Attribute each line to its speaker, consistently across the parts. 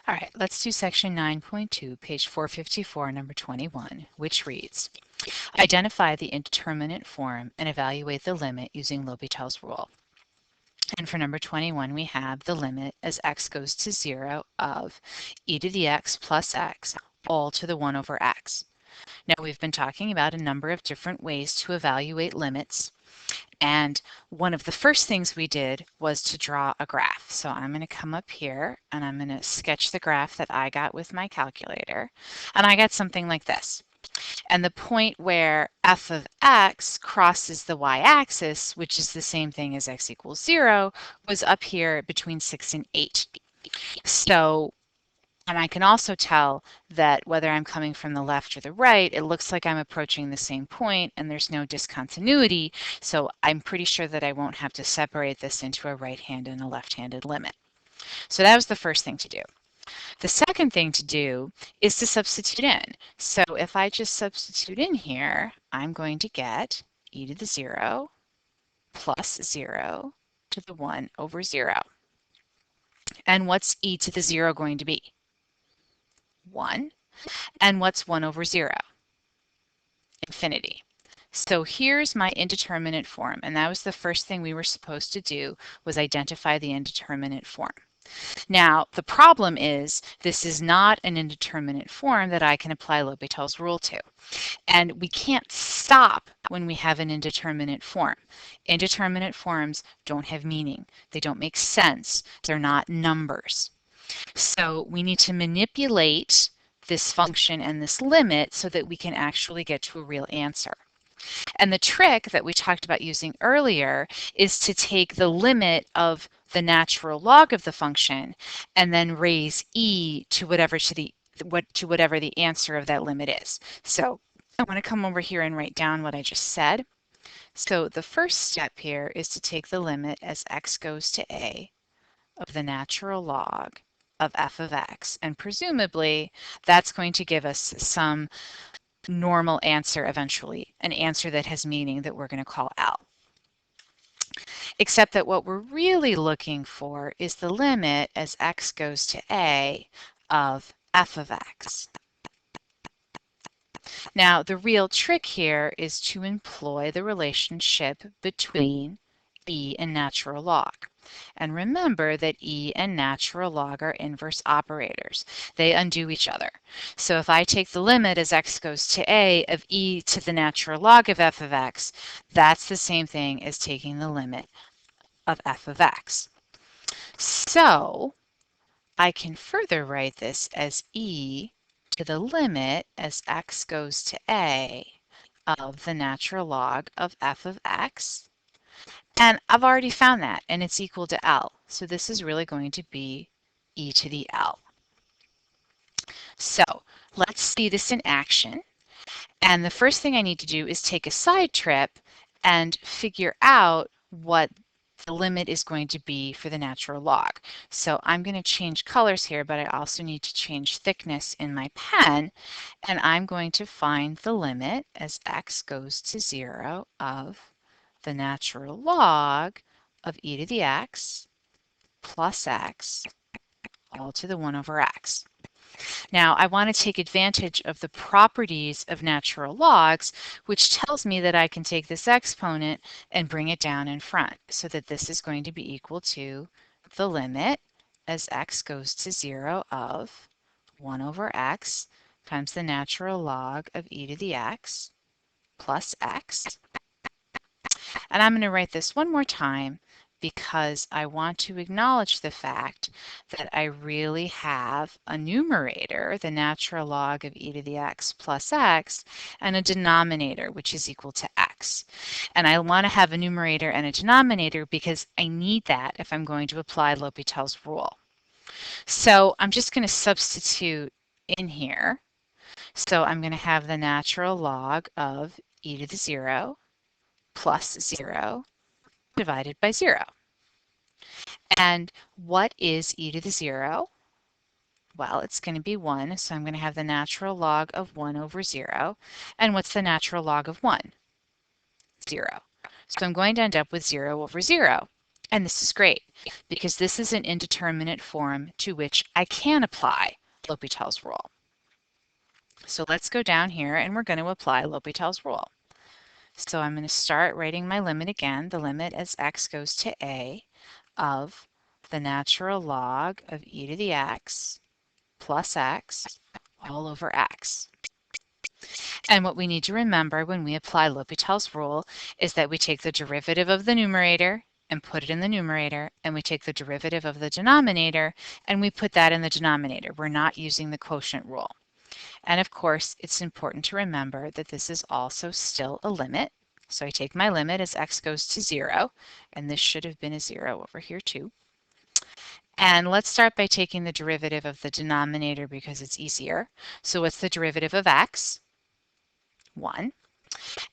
Speaker 1: All right, let's do section 9.2, page 454, number 21, which reads, identify the indeterminate form and evaluate the limit using L'Hopital's rule. And for number 21, we have the limit as x goes to 0 of e to the x plus x all to the 1 over x. Now, we've been talking about a number of different ways to evaluate limits. And one of the first things we did was to draw a graph. So I'm going to come up here and I'm going to sketch the graph that I got with my calculator. And I got something like this. And the point where f of x crosses the y-axis, which is the same thing as x equals 0, was up here between 6 and 8. And I can also tell that whether I'm coming from the left or the right, it looks like I'm approaching the same point and there's no discontinuity. So I'm pretty sure that I won't have to separate this into a right-handed and a left-handed limit. So that was the first thing to do. The second thing to do is to substitute in. So if I just substitute in here, I'm going to get e to the 0 plus 0 to the 1 over 0. And what's e to the 0 going to be? 1. And what's 1 over 0? Infinity. So here's my indeterminate form, and that was the first thing we were supposed to do, was identify the indeterminate form. Now, the problem is this is not an indeterminate form that I can apply L'Hopital's rule to. And we can't stop when we have an indeterminate form. Indeterminate forms don't have meaning. They don't make sense. They're not numbers. So we need to manipulate this function and this limit so that we can actually get to a real answer. And the trick that we talked about using earlier is to take the limit of the natural log of the function and then raise e to whatever the answer of that limit is. So I want to come over here and write down what I just said. So the first step here is to take the limit as x goes to a of the natural log of f of x, and presumably that's going to give us some normal answer eventually, an answer that has meaning that we're going to call L. Except that what we're really looking for is the limit as x goes to a of f of x. Now, the real trick here is to employ the relationship between e and natural log. And remember that e and natural log are inverse operators. They undo each other. So if I take the limit as x goes to a of e to the natural log of f of x, that's the same thing as taking the limit of f of x. So I can further write this as e to the limit as x goes to a of the natural log of f of x. And I've already found that, and it's equal to L. So this is really going to be e to the L. So let's see this in action. And the first thing I need to do is take a side trip and figure out what the limit is going to be for the natural log. So I'm going to change colors here, but I also need to change thickness in my pen. And I'm going to find the limit as x goes to 0 of the natural log of e to the x plus x all to the 1 over x. Now, I want to take advantage of the properties of natural logs, which tells me that I can take this exponent and bring it down in front, so that this is going to be equal to the limit as x goes to 0 of 1 over x times the natural log of e to the x plus x. And I'm going to write this one more time because I want to acknowledge the fact that I really have a numerator, the natural log of e to the x plus x, and a denominator, which is equal to x. And I want to have a numerator and a denominator because I need that if I'm going to apply L'Hopital's rule. So I'm just going to substitute in here. So I'm going to have the natural log of e to the 0 plus 0 divided by 0. And what is e to the 0? Well, it's going to be 1, so I'm going to have the natural log of 1 over 0. And what's the natural log of 1? 0. So I'm going to end up with 0 over 0. And this is great because this is an indeterminate form to which I can apply L'Hopital's rule. So let's go down here and we're going to apply L'Hopital's rule. So I'm going to start writing my limit again. The limit as x goes to a of the natural log of e to the x plus x all over x. And what we need to remember when we apply L'Hopital's rule is that we take the derivative of the numerator and put it in the numerator, and we take the derivative of the denominator and we put that in the denominator. We're not using the quotient rule. And of course, it's important to remember that this is also still a limit. So I take my limit as x goes to 0, and this should have been a 0 over here too. And let's start by taking the derivative of the denominator because it's easier. So what's the derivative of x? 1.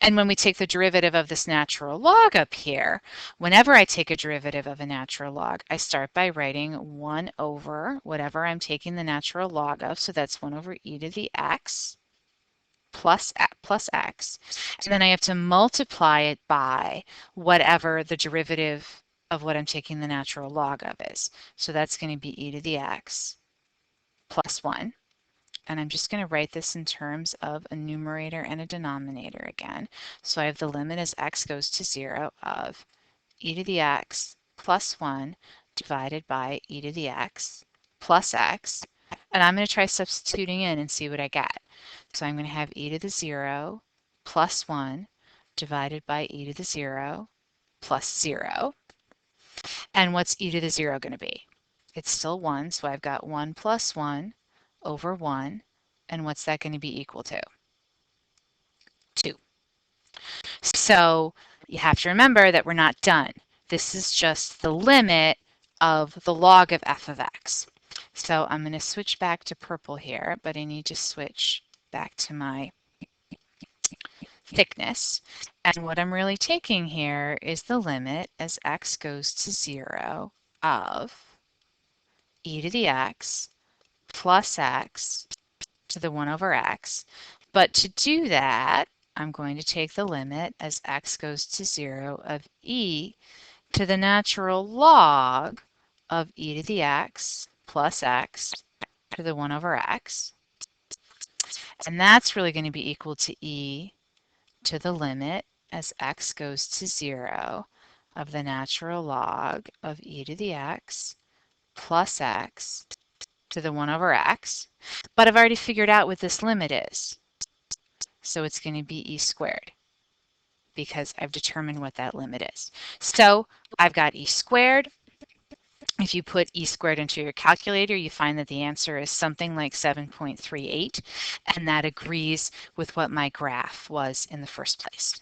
Speaker 1: And when we take the derivative of this natural log up here, whenever I take a derivative of a natural log, I start by writing 1 over whatever I'm taking the natural log of. So that's 1 over e to the x plus x. And then I have to multiply it by whatever the derivative of what I'm taking the natural log of is. So that's going to be e to the x plus 1. And I'm just going to write this in terms of a numerator and a denominator again. So I have the limit as x goes to 0 of e to the x plus 1 divided by e to the x plus x. And I'm going to try substituting in and see what I get. So I'm going to have e to the 0 plus 1 divided by e to the 0 plus 0. And what's e to the 0 going to be? It's still 1, so I've got 1 plus 1 over 1. And what's that going to be equal to? 2. So you have to remember that we're not done. This is just the limit of the log of f of x. So I'm going to switch back to purple here, but I need to switch back to my thickness. And what I'm really taking here is the limit as x goes to 0 of e to the x plus x to the 1 over x. But to do that, I'm going to take the limit as x goes to 0 of e to the natural log of e to the x plus x to the 1 over x. And that's really going to be equal to e to the limit as x goes to 0 of the natural log of e to the x plus x to the 1 over x. But I've already figured out what this limit is. So it's going to be e squared because I've determined what that limit is. So I've got e squared. If you put e squared into your calculator, you find that the answer is something like 7.38, and that agrees with what my graph was in the first place.